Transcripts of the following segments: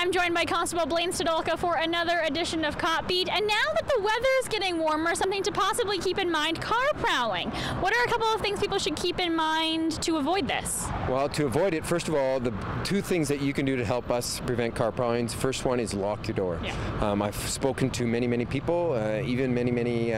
I'm joined by Constable Blaine Stodolka for another edition of Cop Beat. And now that the weather is getting warmer, something to possibly keep in mind, car prowling. What are a couple of things people should keep in mind to avoid this? Well, to avoid it, first of all, the two things that you can do to help us prevent car prowling. First one is lock your door. Yeah. I've spoken to many people, even many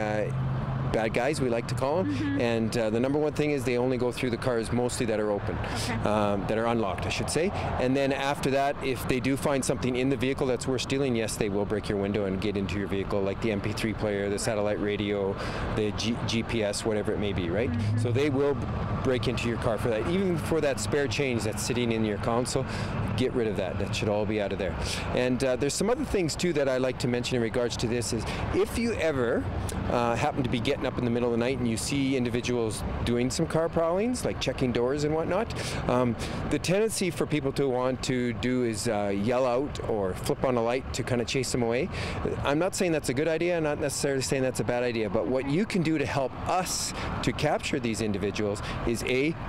bad guys, we like to call them, and the number one thing is they only go through the cars mostly that are open, that are unlocked, I should say. And then after that, if they do find something in the vehicle that's worth stealing, yes, they will break your window and get into your vehicle, like the MP3 player, the satellite radio, the GPS, whatever it may be, right? So they will break into your car for that. Even for that spare change that's sitting in your console, get rid of that. That should all be out of there. And there's some other things too that I like to mention in regards to this is if you ever happen to be getting up in the middle of the night and you see individuals doing some car prowlings, like checking doors and whatnot, the tendency for people to want to do is yell out or flip on a light to kind of chase them away. I'm not saying that's a good idea, I'm not necessarily saying that's a bad idea, but what you can do to help us to capture these individuals is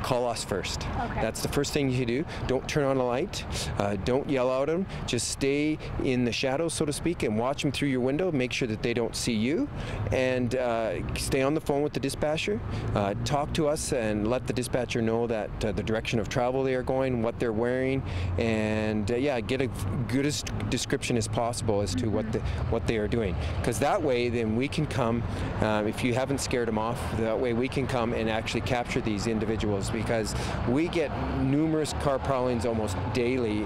call us first. That's the first thing you do. Don't turn on a light, don't yell out at them, just stay in the shadows, so to speak, and watch them through your window, make sure that they don't see you, and stay on the phone with the dispatcher, talk to us and let the dispatcher know that the direction of travel they are going, what they're wearing, and yeah, get a good description as possible as to what they are doing, because that way then we can come, if you haven't scared them off, that way we can come and actually capture these individuals, because we get numerous car prowlings almost daily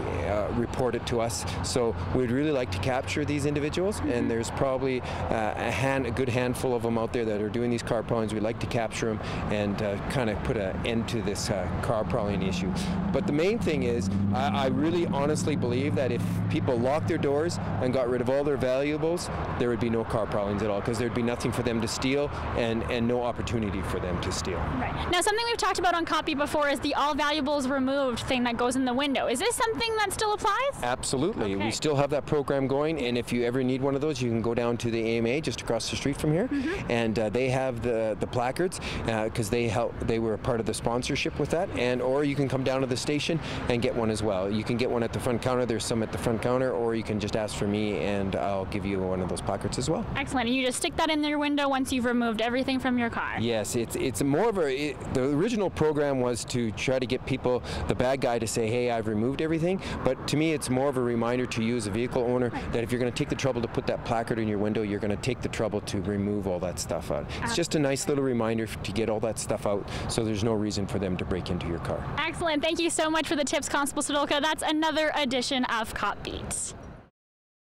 reported to us, so we'd really like to capture these individuals, and there's probably a good handful of them out there that are doing these car prowlings. We'd like to capture them and kind of put an end to this car prowling issue. But the main thing is, I really honestly believe that if people locked their doors and got rid of all their valuables, there would be no car prowlings at all, because there'd be nothing for them to steal and no opportunity for them to steal. Right. Now, something we've talked about on Copy before is the all valuables removed thing that goes in the window. Is this something that still applies? Absolutely. We still have that program going, and if you ever need one of those, you can go down to the AMA just across the street from here, and they have the placards, because they were a part of the sponsorship with that, or you can come down to the station and get one as well. You can get one at the front counter. There's some at the front counter, or you can just ask for me and I'll give you one of those placards as well. Excellent. And you just stick that in your window once you've removed everything from your car? Yes, it's more of the original program was to try to get people, the bad guy, to say, hey, I've removed everything, but to me it's more of a reminder to you as a vehicle owner that if you're going to take the trouble to put that placard in your window, you're going to take the trouble to remove all that stuff out. It's just a nice little reminder to get all that stuff out, so there's no reason for them to break into your car. Excellent. Thank you so much for the tips, Constable Stodolka. That's another edition of Cop Beats.